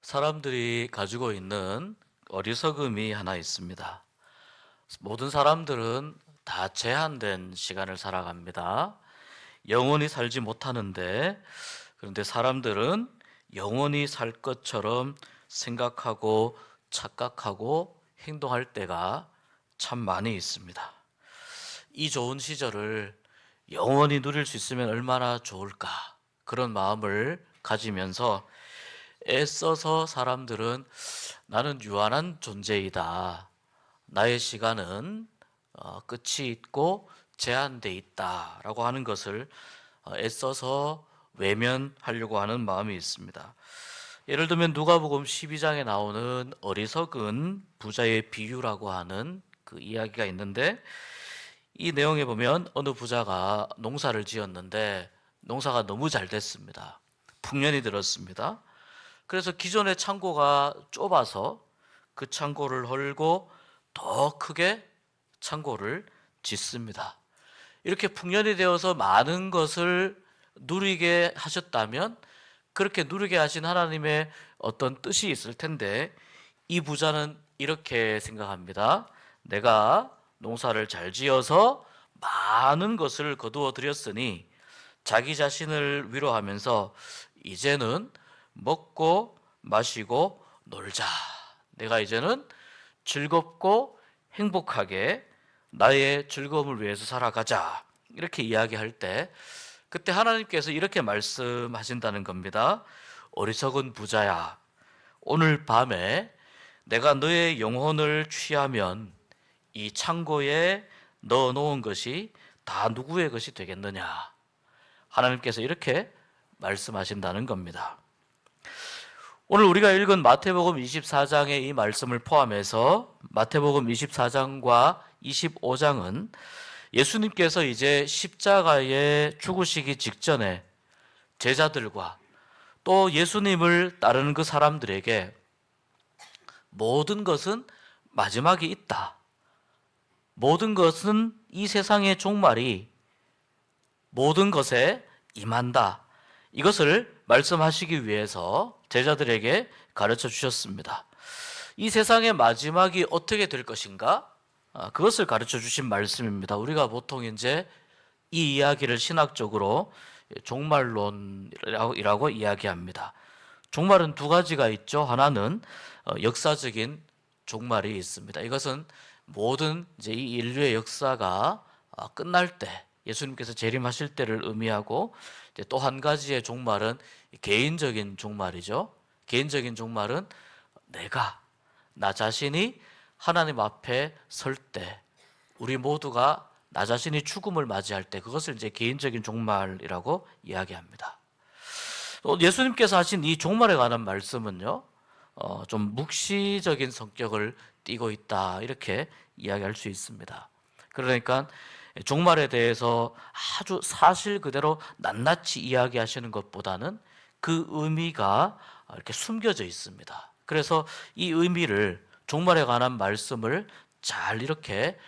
사람들이 가지고 있는 어리석음이 하나 있습니다. 모든 사람들은 다 제한된 시간을 살아갑니다. 영원히 살지 못하는데, 그런데 사람들은 영원히 살 것처럼 생각하고 착각하고 행동할 때가 참 많이 있습니다. 이 좋은 시절을 영원히 누릴 수 있으면 얼마나 좋을까, 그런 마음을 가지면서 애써서 사람들은 나는 유한한 존재이다, 나의 시간은 끝이 있고 제한돼 있다라고 하는 것을 애써서 외면하려고 하는 마음이 있습니다. 예를 들면 누가복음 12장에 나오는 어리석은 부자의 비유라고 하는 그 이야기가 있는데, 이 내용에 보면 어느 부자가 농사를 지었는데 농사가 너무 잘 됐습니다. 풍년이 들었습니다. 그래서 기존의 창고가 좁아서 그 창고를 헐고 더 크게 창고를 짓습니다. 이렇게 풍년이 되어서 많은 것을 누리게 하셨다면 그렇게 누리게 하신 하나님의 어떤 뜻이 있을 텐데, 이 부자는 이렇게 생각합니다. 내가 농사를 잘 지어서 많은 것을 거두어 들였으니 자기 자신을 위로하면서 이제는 먹고 마시고 놀자. 내가 이제는 즐겁고 행복하게 나의 즐거움을 위해서 살아가자. 이렇게 이야기할 때 그때 하나님께서 이렇게 말씀하신다는 겁니다. 어리석은 부자야, 오늘 밤에 내가 너의 영혼을 취하면 이 창고에 넣어 놓은 것이 다 누구의 것이 되겠느냐. 하나님께서 이렇게 말씀하신다는 겁니다. 오늘 우리가 읽은 마태복음 24장의 이 말씀을 포함해서 마태복음 24장과 25장은 예수님께서 이제 십자가에 죽으시기 직전에 제자들과 또 예수님을 따르는 그 사람들에게 모든 것은 마지막이 있다, 모든 것은 이 세상의 종말이 모든 것에 임한다, 이것을 말씀하시기 위해서 제자들에게 가르쳐 주셨습니다. 이 세상의 마지막이 어떻게 될 것인가? 그것을 가르쳐 주신 말씀입니다. 우리가 보통 이제 이 이야기를 신학적으로 종말론이라고 이야기합니다. 종말은 두 가지가 있죠. 하나는 역사적인 종말이 있습니다. 이것은 모든 이제 이 인류의 역사가 끝날 때, 예수님께서 재림하실 때를 의미하고, 또 한 가지의 종말은 개인적인 종말이죠. 개인적인 종말은 나 자신이 하나님 앞에 설 때, 우리 모두가 나 자신이 죽음을 맞이할 때, 그것을 이제 개인적인 종말이라고 이야기합니다. 예수님께서 하신 이 종말에 관한 말씀은요, 좀 묵시적인 성격을 띠고 있다, 이렇게 이야기할 수 있습니다. 그러니까 종말에 대해서 아주 사실 그대로 낱낱이 이야기하시는 것보다는 그 의미가 이렇게 숨겨져 있습니다. 그래서 이 의미를, 종말에 관한 말씀을 잘 이렇게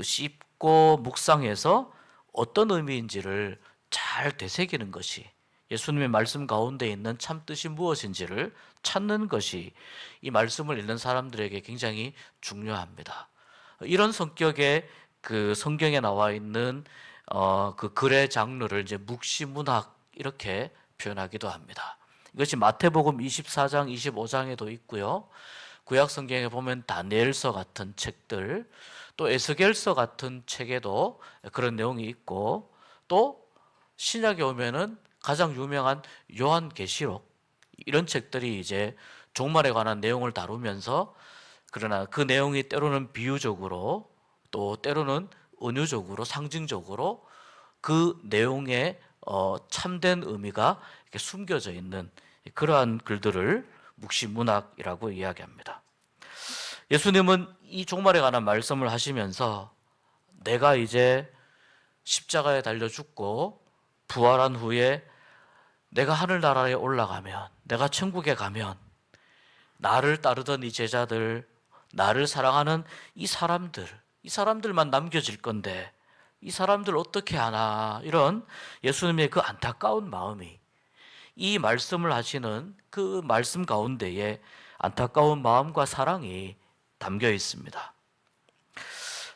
씹고 묵상해서 어떤 의미인지를 잘 되새기는 것이, 예수님의 말씀 가운데 있는 참 뜻이 무엇인지를 찾는 것이 이 말씀을 읽는 사람들에게 굉장히 중요합니다. 이런 성격의 그 성경에 나와 있는 그 글의 장르를 이제 묵시문학 이렇게 표현하기도 합니다. 이것이 마태복음 24장, 25장에도 있고요. 구약 성경에 보면 다니엘서 같은 책들, 또 에스겔서 같은 책에도 그런 내용이 있고, 또 신약에 오면은 가장 유명한 요한계시록, 이런 책들이 이제 종말에 관한 내용을 다루면서, 그러나 그 내용이 때로는 비유적으로 또 때로는 은유적으로 상징적으로 그 내용에 참된 의미가 이렇게 숨겨져 있는 그러한 글들을 묵시문학이라고 이야기합니다. 예수님은 이 종말에 관한 말씀을 하시면서 내가 이제 십자가에 달려 죽고 부활한 후에 내가 하늘나라에 올라가면, 내가 천국에 가면 나를 따르던 이 제자들, 나를 사랑하는 이 사람들만 남겨질 건데 이 사람들 어떻게 하나, 이런 예수님의 그 안타까운 마음이, 이 말씀을 하시는 그 말씀 가운데에 안타까운 마음과 사랑이 담겨 있습니다.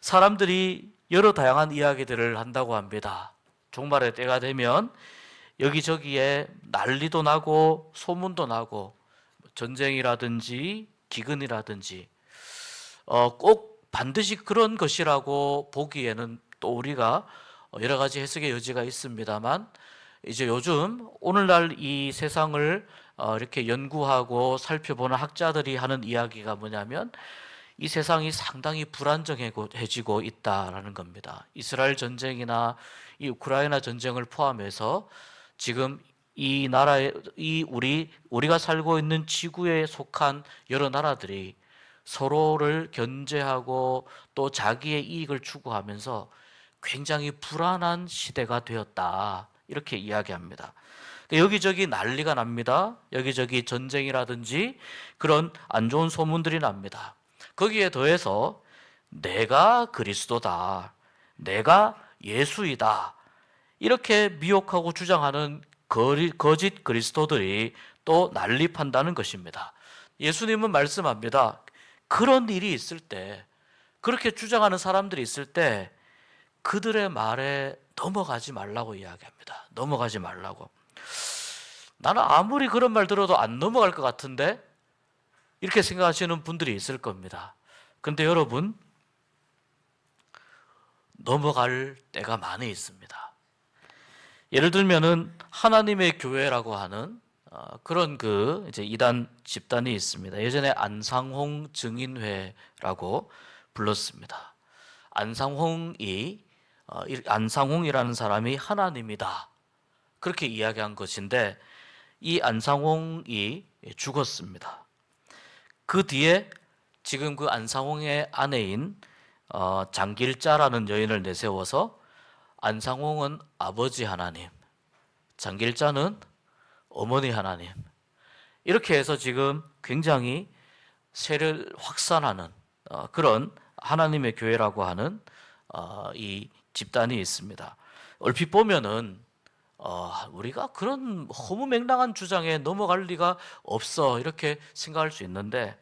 사람들이 여러 다양한 이야기들을 한다고 합니다. 종말의 때가 되면 여기저기에 난리도 나고 소문도 나고 전쟁이라든지 기근이라든지 꼭 반드시 그런 것이라고 보기에는 또 우리가 여러 가지 해석의 여지가 있습니다만, 이제 요즘 오늘날 이 세상을 이렇게 연구하고 살펴보는 학자들이 하는 이야기가 뭐냐면 이 세상이 상당히 불안정해지고 있다라는 겁니다. 이스라엘 전쟁이나 이 우크라이나 전쟁을 포함해서 지금 이 나라에 우리가 살고 있는 지구에 속한 여러 나라들이 서로를 견제하고 또 자기의 이익을 추구하면서 굉장히 불안한 시대가 되었다, 이렇게 이야기합니다. 여기저기 난리가 납니다. 여기저기 전쟁이라든지 그런 안 좋은 소문들이 납니다. 거기에 더해서 내가 그리스도다, 내가 예수이다, 이렇게 미혹하고 주장하는 거짓 그리스도들이 또 난립한다는 것입니다. 예수님은 말씀합니다. 그런 일이 있을 때, 그렇게 주장하는 사람들이 있을 때 그들의 말에 넘어가지 말라고 이야기합니다. 넘어가지 말라고. 나는 아무리 그런 말 들어도 안 넘어갈 것 같은데, 이렇게 생각하시는 분들이 있을 겁니다. 근데 여러분, 넘어갈 때가 많이 있습니다. 예를 들면은 하나님의 교회라고 하는 그런 이제 이단 집단이 있습니다. 예전에 안상홍 증인회라고 불렀습니다. 안상홍이라는 사람이 하나님이다, 그렇게 이야기한 것인데, 이 안상홍이 죽었습니다. 그 뒤에 지금 그 안상홍의 아내인 장길자라는 여인을 내세워서 안상홍은 아버지 하나님, 장길자는 어머니 하나님, 이렇게 해서 지금 굉장히 세를 확산하는 그런 하나님의 교회라고 하는 이 집단이 있습니다. 얼핏 보면은 우리가 그런 허무맹랑한 주장에 넘어갈 리가 없어, 이렇게 생각할 수 있는데,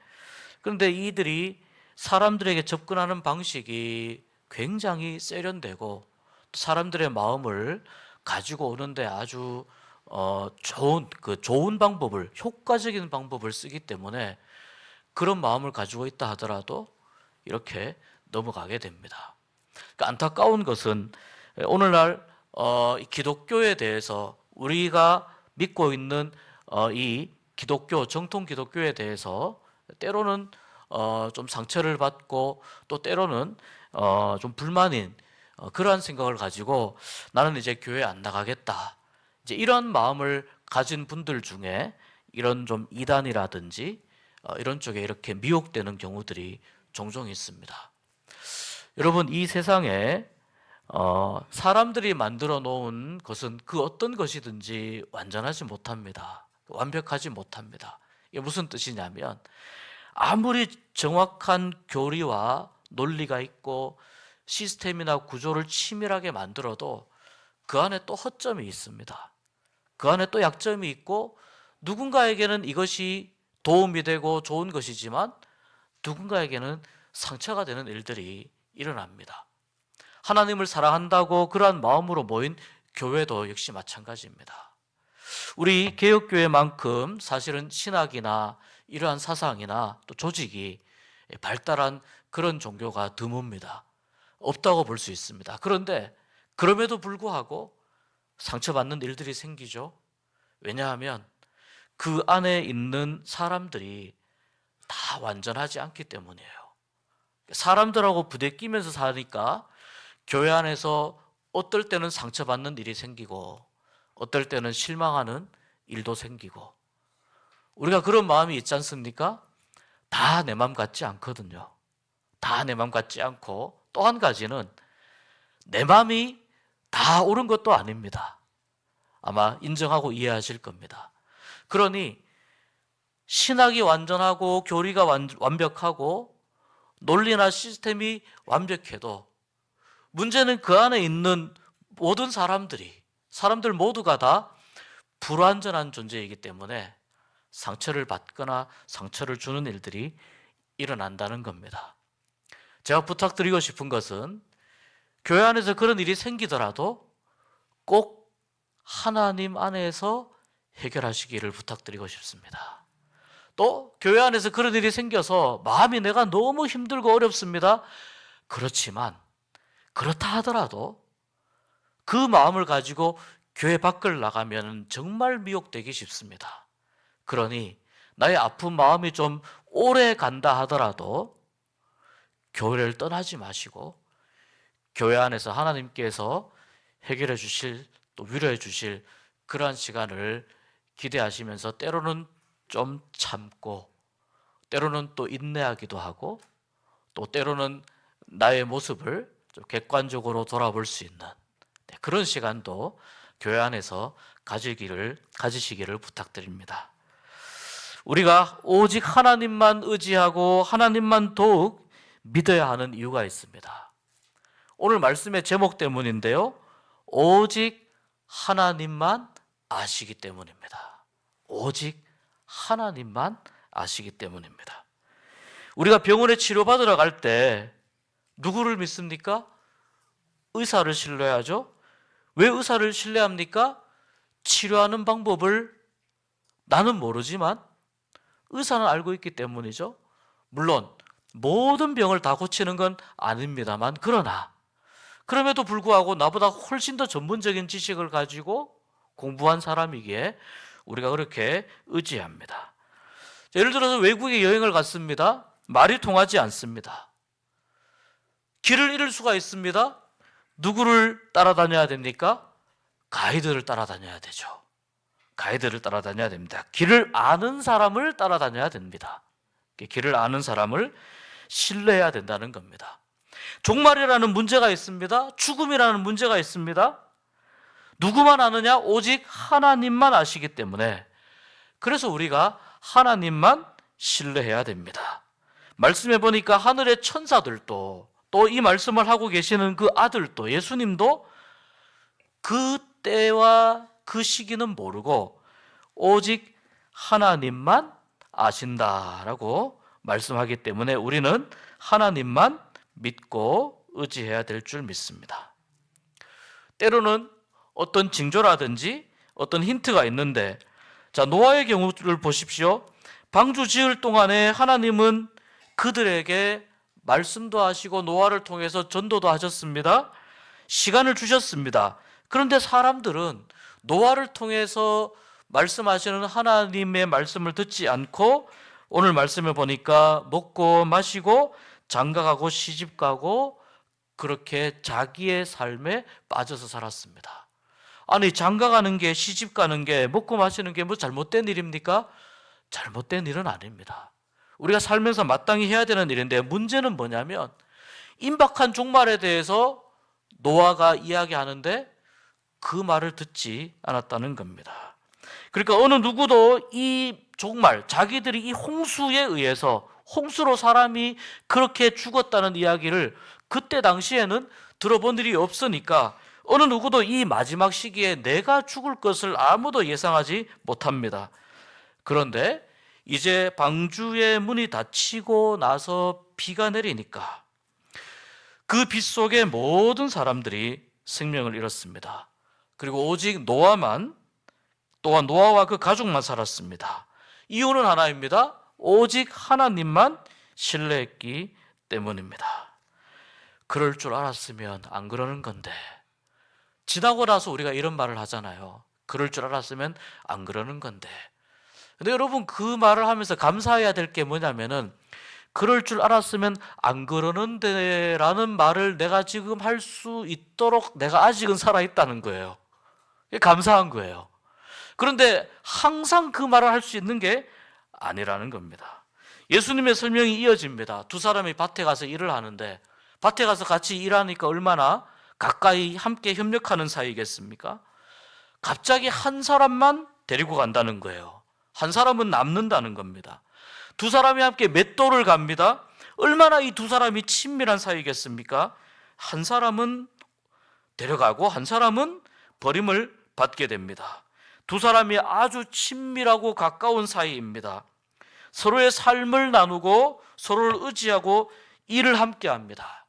그런데 이들이 사람들에게 접근하는 방식이 굉장히 세련되고 사람들의 마음을 가지고 오는데 아주 좋은 방법을, 효과적인 방법을 쓰기 때문에 그런 마음을 가지고 있다 하더라도 이렇게 넘어가게 됩니다. 그러니까 안타까운 것은 오늘날 기독교에 대해서, 우리가 믿고 있는 이 기독교, 정통 기독교에 대해서 때로는 좀 상처를 받고 또 때로는 좀 불만인 그러한 생각을 가지고 나는 이제 교회 안 나가겠다, 이제 이런 마음을 가진 분들 중에 이런 좀 이단이라든지 이런 쪽에 이렇게 미혹되는 경우들이 종종 있습니다. 여러분, 이 세상에 사람들이 만들어 놓은 것은 그 어떤 것이든지 완전하지 못합니다. 완벽하지 못합니다. 이게 무슨 뜻이냐면, 아무리 정확한 교리와 논리가 있고 시스템이나 구조를 치밀하게 만들어도 그 안에 또 허점이 있습니다. 그 안에 또 약점이 있고, 누군가에게는 이것이 도움이 되고 좋은 것이지만 누군가에게는 상처가 되는 일들이 일어납니다. 하나님을 사랑한다고 그러한 마음으로 모인 교회도 역시 마찬가지입니다. 우리 개혁교회만큼 사실은 신학이나 이러한 사상이나 또 조직이 발달한 그런 종교가 드뭅니다. 없다고 볼 수 있습니다. 그런데 그럼에도 불구하고 상처받는 일들이 생기죠. 왜냐하면 그 안에 있는 사람들이 다 완전하지 않기 때문이에요. 사람들하고 부대끼면서 사니까 교회 안에서 어떨 때는 상처받는 일이 생기고 어떨 때는 실망하는 일도 생기고, 우리가 그런 마음이 있지 않습니까? 다 내 맘 같지 않거든요. 다 내 맘 같지 않고, 또 한 가지는 내 마음이 다 옳은 것도 아닙니다. 아마 인정하고 이해하실 겁니다. 그러니 신학이 완전하고 교리가 완벽하고 논리나 시스템이 완벽해도 문제는 그 안에 있는 모든 사람들 모두가 다 불완전한 존재이기 때문에 상처를 받거나 상처를 주는 일들이 일어난다는 겁니다. 제가 부탁드리고 싶은 것은 교회 안에서 그런 일이 생기더라도 꼭 하나님 안에서 해결하시기를 부탁드리고 싶습니다. 또 교회 안에서 그런 일이 생겨서 마음이 내가 너무 힘들고 어렵습니다. 그렇지만 그렇다 하더라도 그 마음을 가지고 교회 밖을 나가면 정말 미혹되기 쉽습니다. 그러니 나의 아픈 마음이 좀 오래 간다 하더라도 교회를 떠나지 마시고 교회 안에서 하나님께서 해결해 주실, 또 위로해 주실 그러한 시간을 기대하시면서 때로는 좀 참고, 때로는 또 인내하기도 하고, 또 때로는 나의 모습을 좀 객관적으로 돌아볼 수 있는 그런 시간도 교회 안에서 가지시기를 부탁드립니다. 우리가 오직 하나님만 의지하고 하나님만 더욱 믿어야 하는 이유가 있습니다. 오늘 말씀의 제목 때문인데요. 오직 하나님만 아시기 때문입니다. 오직 하나님만 아시기 때문입니다. 우리가 병원에 치료받으러 갈 때 누구를 믿습니까? 의사를 신뢰하죠. 왜 의사를 신뢰합니까? 치료하는 방법을 나는 모르지만 의사는 알고 있기 때문이죠. 물론 모든 병을 다 고치는 건 아닙니다만, 그러나 그럼에도 불구하고 나보다 훨씬 더 전문적인 지식을 가지고 공부한 사람이기에 우리가 그렇게 의지합니다. 예를 들어서 외국에 여행을 갔습니다. 말이 통하지 않습니다. 길을 잃을 수가 있습니다. 누구를 따라다녀야 됩니까? 가이드를 따라다녀야 되죠. 가이드를 따라다녀야 됩니다. 길을 아는 사람을 따라다녀야 됩니다. 길을 아는 사람을 신뢰해야 된다는 겁니다. 종말이라는 문제가 있습니다. 죽음이라는 문제가 있습니다. 누구만 아느냐? 오직 하나님만 아시기 때문에, 그래서 우리가 하나님만 신뢰해야 됩니다. 말씀해 보니까 하늘의 천사들도, 또 이 말씀을 하고 계시는 그 아들도, 예수님도 그 때와 그 시기는 모르고 오직 하나님만 아신다라고 말씀하기 때문에 우리는 하나님만 믿고 의지해야 될 줄 믿습니다. 때로는 어떤 징조라든지 어떤 힌트가 있는데, 자, 노아의 경우를 보십시오. 방주 지을 동안에 하나님은 그들에게 말씀도 하시고 노아를 통해서 전도도 하셨습니다. 시간을 주셨습니다. 그런데 사람들은 노아를 통해서 말씀하시는 하나님의 말씀을 듣지 않고 오늘 말씀을 보니까 먹고 마시고 장가가고 시집가고 그렇게 자기의 삶에 빠져서 살았습니다. 아니, 장가가는 게, 시집가는 게, 먹고 마시는 게 뭐 잘못된 일입니까? 잘못된 일은 아닙니다. 우리가 살면서 마땅히 해야 되는 일인데, 문제는 뭐냐면 임박한 종말에 대해서 노아가 이야기하는데 그 말을 듣지 않았다는 겁니다. 그러니까 어느 누구도 이 종말, 자기들이 이 홍수에 의해서, 홍수로 사람이 그렇게 죽었다는 이야기를 그때 당시에는 들어본 일이 없으니까 어느 누구도 이 마지막 시기에 내가 죽을 것을 아무도 예상하지 못합니다. 그런데 이제 방주의 문이 닫히고 나서 비가 내리니까 그 빛 속에 모든 사람들이 생명을 잃었습니다. 그리고 오직 노아만, 또한 노아와 그 가족만 살았습니다. 이유는 하나입니다. 오직 하나님만 신뢰했기 때문입니다. 그럴 줄 알았으면 안 그러는 건데, 지나고 나서 우리가 이런 말을 하잖아요. 그럴 줄 알았으면 안 그러는 건데. 근데 여러분, 그 말을 하면서 감사해야 될 게 뭐냐면은, 그럴 줄 알았으면 안 그러는데 라는 말을 내가 지금 할 수 있도록 내가 아직은 살아있다는 거예요. 감사한 거예요. 그런데 항상 그 말을 할 수 있는 게 아니라는 겁니다. 예수님의 설명이 이어집니다. 두 사람이 밭에 가서 일을 하는데, 밭에 가서 같이 일하니까 얼마나 가까이 함께 협력하는 사이겠습니까? 갑자기 한 사람만 데리고 간다는 거예요. 한 사람은 남는다는 겁니다. 두 사람이 함께 맷돌을 갑니다. 얼마나 이 두 사람이 친밀한 사이겠습니까? 한 사람은 데려가고 한 사람은 버림을 받게 됩니다. 두 사람이 아주 친밀하고 가까운 사이입니다. 서로의 삶을 나누고 서로를 의지하고 일을 함께 합니다.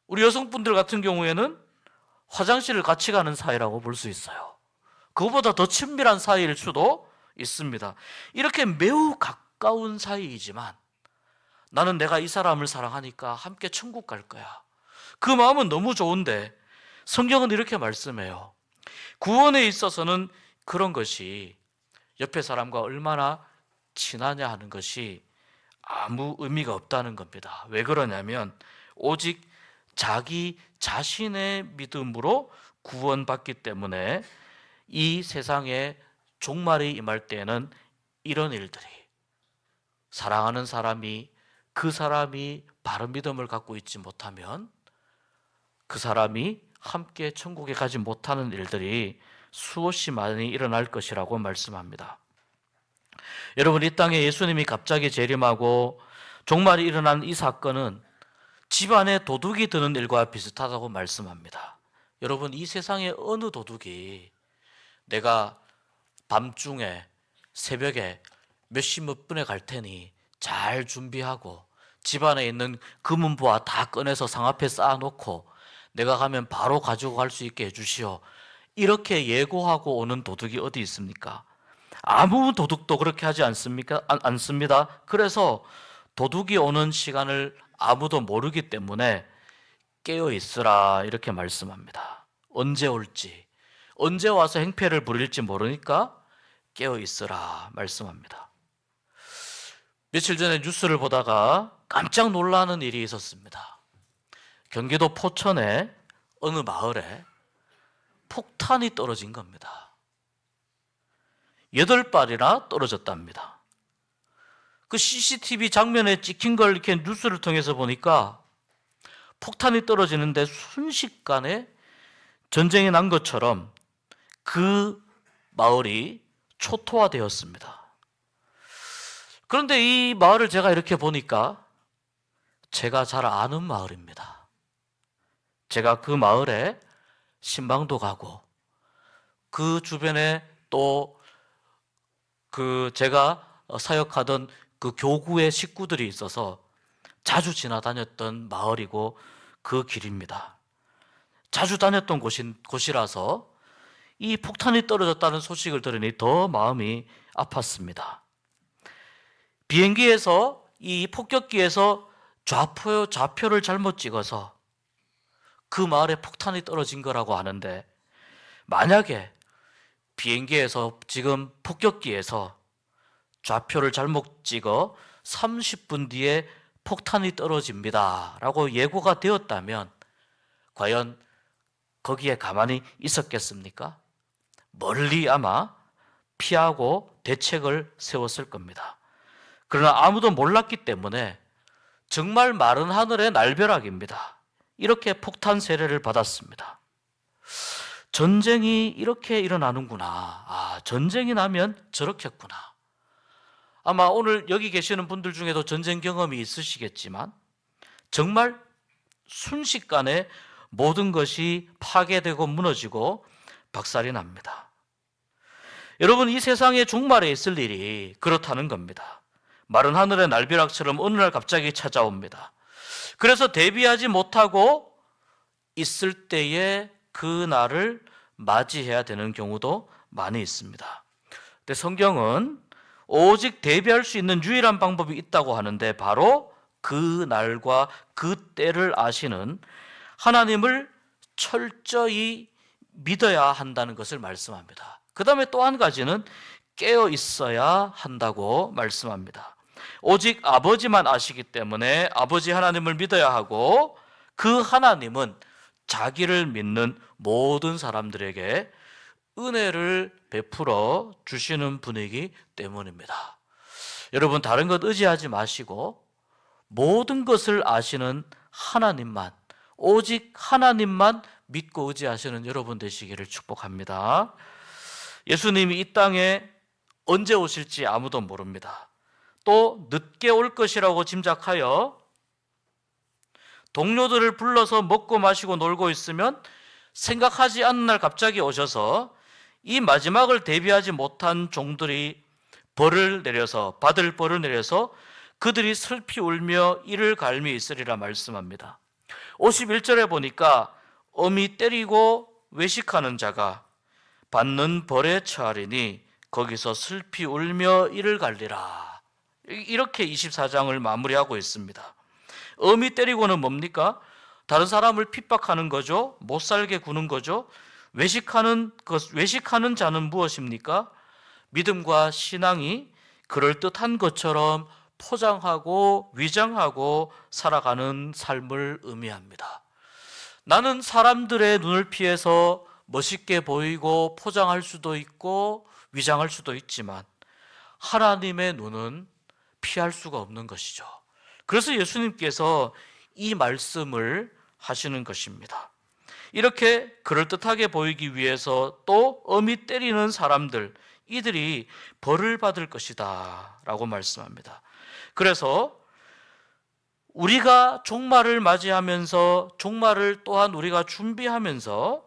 우리 여성분들 같은 경우에는 화장실을 같이 가는 사이라고 볼 수 있어요. 그것보다 더 친밀한 사이일 수도 있습니다. 이렇게 매우 가까운 사이이지만 나는 내가 이 사람을 사랑하니까 함께 천국 갈 거야. 그 마음은 너무 좋은데 성경은 이렇게 말씀해요. 구원에 있어서는 그런 것이 옆에 사람과 얼마나 친하냐 하는 것이 아무 의미가 없다는 겁니다. 왜 그러냐면 오직 자기 자신의 믿음으로 구원받기 때문에 이 세상에 종말이 임할 때에는 이런 일들이, 사랑하는 사람이 그 사람이 바른 믿음을 갖고 있지 못하면 그 사람이 함께 천국에 가지 못하는 일들이 수없이 많이 일어날 것이라고 말씀합니다. 여러분, 이 땅에 예수님이 갑자기 재림하고 종말이 일어난 이 사건은 집안에 도둑이 드는 일과 비슷하다고 말씀합니다. 여러분, 이 세상의 어느 도둑이 내가 밤중에 새벽에 몇 시 몇 분에 갈 테니 잘 준비하고 집안에 있는 금은보화 다 꺼내서 상 앞에 쌓아놓고 내가 가면 바로 가지고 갈 수 있게 해주시오, 이렇게 예고하고 오는 도둑이 어디 있습니까? 아무 도둑도 그렇게 하지 않습니다. 그래서 도둑이 오는 시간을 아무도 모르기 때문에 깨어 있으라 이렇게 말씀합니다. 언제 올지, 언제 와서 행패를 부릴지 모르니까 깨어 있으라 말씀합니다. 며칠 전에 뉴스를 보다가 깜짝 놀라는 일이 있었습니다. 경기도 포천의 어느 마을에 폭탄이 떨어진 겁니다. 8발이나 떨어졌답니다. 그 CCTV 장면에 찍힌 걸 이렇게 뉴스를 통해서 보니까 폭탄이 떨어지는데 순식간에 전쟁이 난 것처럼 그 마을이 초토화되었습니다. 그런데 이 마을을 제가 이렇게 보니까 제가 잘 아는 마을입니다. 제가 그 마을에 신방도 가고 그 주변에 또 제가 사역하던 그 교구의 식구들이 있어서 자주 지나다녔던 마을이고 그 길입니다. 자주 다녔던 곳이라서 이 폭탄이 떨어졌다는 소식을 들으니 더 마음이 아팠습니다. 비행기에서 이 폭격기에서 좌표를 잘못 찍어서 그 마을에 폭탄이 떨어진 거라고 하는데, 만약에 비행기에서 지금 폭격기에서 좌표를 잘못 찍어 30분 뒤에 폭탄이 떨어집니다 라고 예고가 되었다면 과연 거기에 가만히 있었겠습니까? 멀리 아마 피하고 대책을 세웠을 겁니다. 그러나 아무도 몰랐기 때문에 정말 마른 하늘의 날벼락입니다. 이렇게 폭탄 세례를 받았습니다. 전쟁이 이렇게 일어나는구나. 전쟁이 나면 저렇겠구나. 아마 오늘 여기 계시는 분들 중에도 전쟁 경험이 있으시겠지만 정말 순식간에 모든 것이 파괴되고 무너지고 박살이 납니다. 여러분, 이 세상의 종말에 있을 일이 그렇다는 겁니다. 마른 하늘의 날벼락처럼 어느 날 갑자기 찾아옵니다. 그래서 대비하지 못하고 있을 때에 그 날을 맞이해야 되는 경우도 많이 있습니다. 근데 성경은 오직 대비할 수 있는 유일한 방법이 있다고 하는데 바로 그 날과 그 때를 아시는 하나님을 철저히 믿어야 한다는 것을 말씀합니다. 그 다음에 또 한 가지는 깨어 있어야 한다고 말씀합니다. 오직 아버지만 아시기 때문에 아버지 하나님을 믿어야 하고 그 하나님은 자기를 믿는 모든 사람들에게 은혜를 베풀어 주시는 분이기 때문입니다. 여러분, 다른 것 의지하지 마시고 모든 것을 아시는 하나님만, 오직 하나님만 믿고 의지하시는 여러분 되시기를 축복합니다. 예수님이 이 땅에 언제 오실지 아무도 모릅니다. 또 늦게 올 것이라고 짐작하여 동료들을 불러서 먹고 마시고 놀고 있으면 생각하지 않는 날 갑자기 오셔서 이 마지막을 대비하지 못한 종들이 받을 벌을 내려서 그들이 슬피 울며 이를 갈미 있으리라 말씀합니다. 51절에 보니까 엄히 때리고 외식하는 자가 받는 벌에 처하리니 거기서 슬피 울며 이를 갈리라. 이렇게 24장을 마무리하고 있습니다. 엄히 때리고는 뭡니까? 다른 사람을 핍박하는 거죠. 못 살게 구는 거죠. 외식하는 자는 무엇입니까? 믿음과 신앙이 그럴듯한 것처럼 포장하고 위장하고 살아가는 삶을 의미합니다. 나는 사람들의 눈을 피해서 멋있게 보이고 포장할 수도 있고 위장할 수도 있지만 하나님의 눈은 피할 수가 없는 것이죠. 그래서 예수님께서 이 말씀을 하시는 것입니다. 이렇게 그럴듯하게 보이기 위해서 또 엄히 때리는 사람들, 이들이 벌을 받을 것이다 라고 말씀합니다. 그래서 우리가 종말을 맞이하면서 종말을 또한 우리가 준비하면서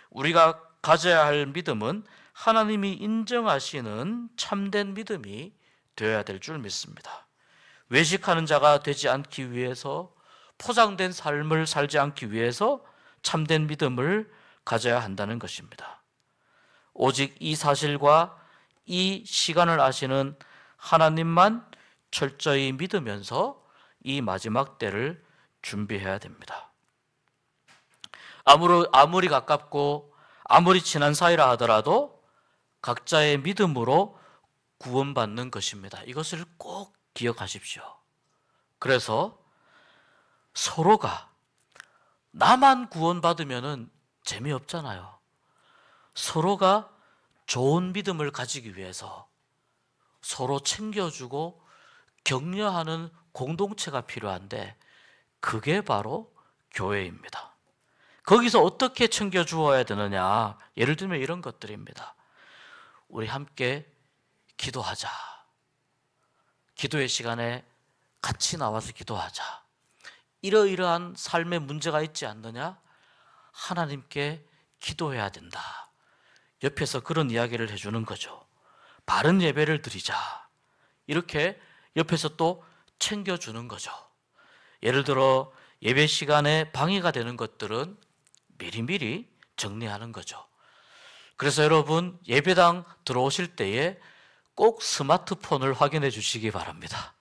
우리가 가져야 할 믿음은 하나님이 인정하시는 참된 믿음이 되어야 될 줄 믿습니다. 외식하는 자가 되지 않기 위해서, 포장된 삶을 살지 않기 위해서 참된 믿음을 가져야 한다는 것입니다. 오직 이 사실과 이 시간을 아시는 하나님만 철저히 믿으면서 이 마지막 때를 준비해야 됩니다. 아무리 가깝고 아무리 친한 사이라 하더라도 각자의 믿음으로 구원받는 것입니다. 이것을 꼭 기억하십시오. 그래서 서로가, 나만 구원받으면 재미없잖아요. 서로가 좋은 믿음을 가지기 위해서 서로 챙겨주고 격려하는 공동체가 필요한데, 그게 바로 교회입니다. 거기서 어떻게 챙겨주어야 되느냐? 예를 들면 이런 것들입니다. 우리 함께 기도하자. 기도의 시간에 같이 나와서 기도하자. 이러이러한 삶에 문제가 있지 않느냐? 하나님께 기도해야 된다. 옆에서 그런 이야기를 해주는 거죠. 바른 예배를 드리자. 이렇게 옆에서 또 챙겨주는 거죠. 예를 들어 예배 시간에 방해가 되는 것들은 미리미리 정리하는 거죠. 그래서 여러분, 예배당 들어오실 때에 꼭 스마트폰을 확인해 주시기 바랍니다.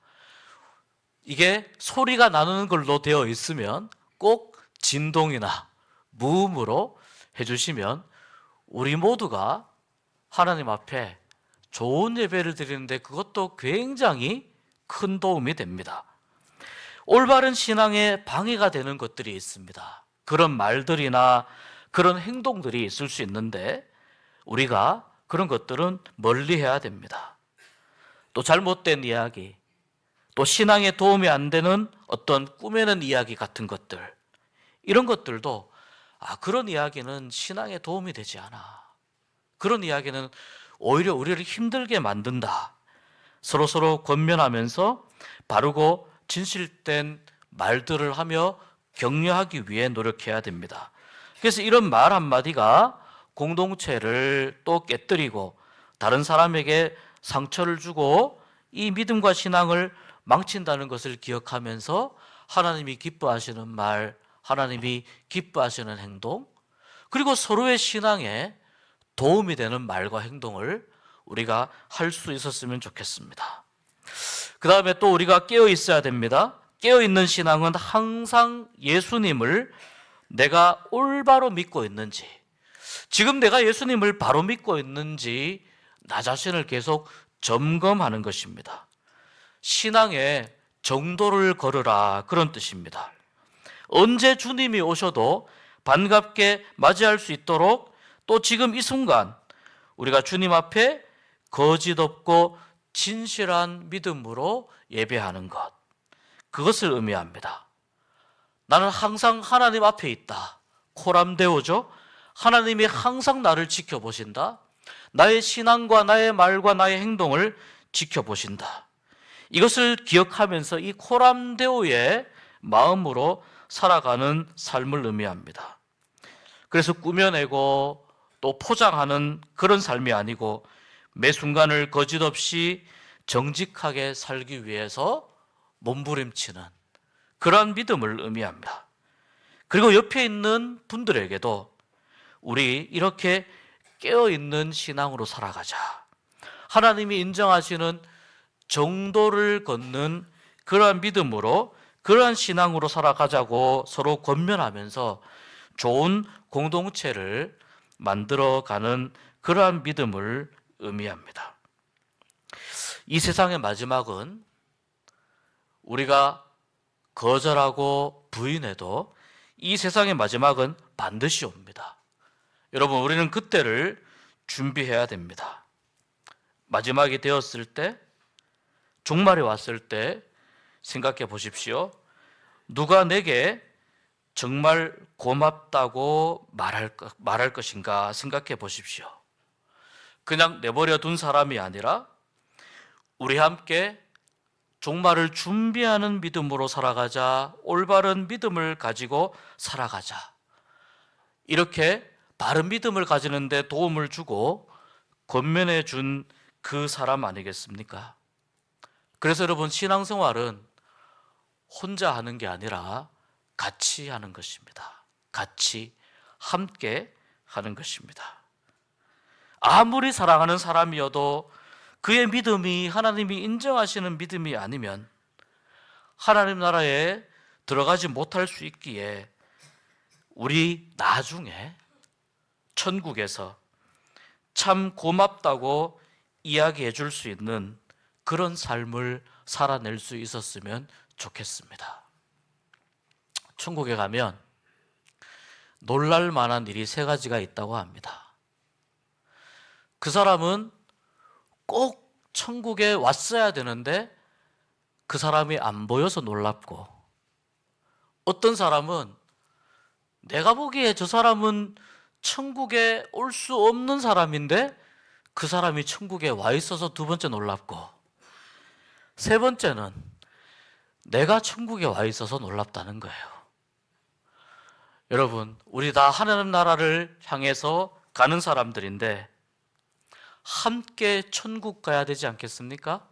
이게 소리가 나는 걸로 되어 있으면 꼭 진동이나 무음으로 해주시면 우리 모두가 하나님 앞에 좋은 예배를 드리는데 그것도 굉장히 큰 도움이 됩니다. 올바른 신앙에 방해가 되는 것들이 있습니다. 그런 말들이나 그런 행동들이 있을 수 있는데 우리가 그런 것들은 멀리해야 됩니다. 또 잘못된 이야기, 또 신앙에 도움이 안 되는 어떤 꾸며낸 이야기 같은 것들, 이런 것들도 그런 이야기는 신앙에 도움이 되지 않아. 그런 이야기는 오히려 우리를 힘들게 만든다. 서로 권면하면서 바르고 진실된 말들을 하며 격려하기 위해 노력해야 됩니다. 그래서 이런 말 한마디가 공동체를 또 깨뜨리고 다른 사람에게 상처를 주고 이 믿음과 신앙을 망친다는 것을 기억하면서 하나님이 기뻐하시는 말, 하나님이 기뻐하시는 행동, 그리고 서로의 신앙에 도움이 되는 말과 행동을 우리가 할 수 있었으면 좋겠습니다. 그 다음에 또 우리가 깨어 있어야 됩니다. 깨어 있는 신앙은 항상 예수님을 내가 올바로 믿고 있는지, 지금 내가 예수님을 바로 믿고 있는지 나 자신을 계속 점검하는 것입니다. 신앙의 정도를 걸으라, 그런 뜻입니다. 언제 주님이 오셔도 반갑게 맞이할 수 있도록 또 지금 이 순간 우리가 주님 앞에 거짓 없고 진실한 믿음으로 예배하는 것, 그것을 의미합니다. 나는 항상 하나님 앞에 있다. 코람데오죠. 하나님이 항상 나를 지켜보신다. 나의 신앙과 나의 말과 나의 행동을 지켜보신다. 이것을 기억하면서 이 코람데오의 마음으로 살아가는 삶을 의미합니다. 그래서 꾸며내고 또 포장하는 그런 삶이 아니고 매 순간을 거짓없이 정직하게 살기 위해서 몸부림치는 그러한 믿음을 의미합니다. 그리고 옆에 있는 분들에게도 우리 이렇게 깨어있는 신앙으로 살아가자, 하나님이 인정하시는 정도를 걷는 그러한 믿음으로, 그러한 신앙으로 살아가자고 서로 권면하면서 좋은 공동체를 만들어가는 그러한 믿음을 의미합니다. 이 세상의 마지막은 우리가 거절하고 부인해도 이 세상의 마지막은 반드시 옵니다. 여러분, 우리는 그때를 준비해야 됩니다. 마지막이 되었을 때, 종말이 왔을 때 생각해 보십시오. 누가 내게 정말 고맙다고 말할 것인가 생각해 보십시오. 그냥 내버려 둔 사람이 아니라 우리 함께 종말을 준비하는 믿음으로 살아가자, 올바른 믿음을 가지고 살아가자, 이렇게 바른 믿음을 가지는데 도움을 주고 권면해 준 그 사람 아니겠습니까? 그래서 여러분, 신앙생활은 혼자 하는 게 아니라 같이 하는 것입니다. 같이 함께 하는 것입니다. 아무리 사랑하는 사람이어도 그의 믿음이 하나님이 인정하시는 믿음이 아니면 하나님 나라에 들어가지 못할 수 있기에 우리 나중에 천국에서 참 고맙다고 이야기해 줄 수 있는 그런 삶을 살아낼 수 있었으면 좋겠습니다. 천국에 가면 놀랄 만한 일이 3가지가 있다고 합니다. 그 사람은 꼭 천국에 왔어야 되는데 그 사람이 안 보여서 놀랍고, 어떤 사람은 내가 보기에 저 사람은 천국에 올 수 없는 사람인데 그 사람이 천국에 와 있어서 2번째 놀랍고, 3번째는 내가 천국에 와 있어서 놀랍다는 거예요. 여러분, 우리 다 하나님 나라를 향해서 가는 사람들인데 함께 천국 가야 되지 않겠습니까?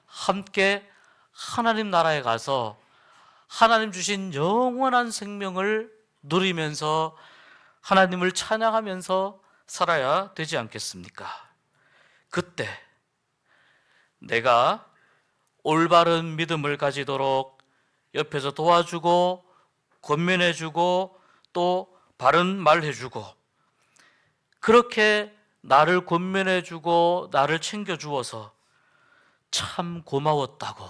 함께 하나님 나라에 가서 하나님 주신 영원한 생명을 누리면서 하나님을 찬양하면서 살아야 되지 않겠습니까? 그때 내가 올바른 믿음을 가지도록 옆에서 도와주고 권면해주고 또 바른 말 해주고, 그렇게 나를 권면해주고 나를 챙겨주어서 참 고마웠다고,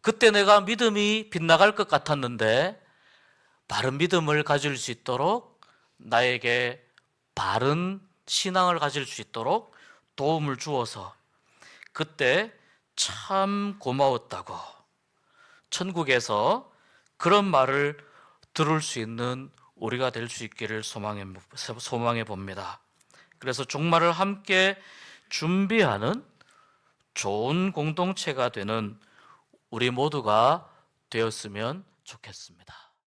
그때 내가 믿음이 빗나갈 것 같았는데 바른 믿음을 가질 수 있도록, 나에게 바른 신앙을 가질 수 있도록 도움을 주어서 그때 참 고마웠다고, 천국에서 그런 말을 들을 수 있는 우리가 될 수 있기를 소망해 봅니다. 그래서 종말을 함께 준비하는 좋은 공동체가 되는 우리 모두가 되었으면 좋겠습니다.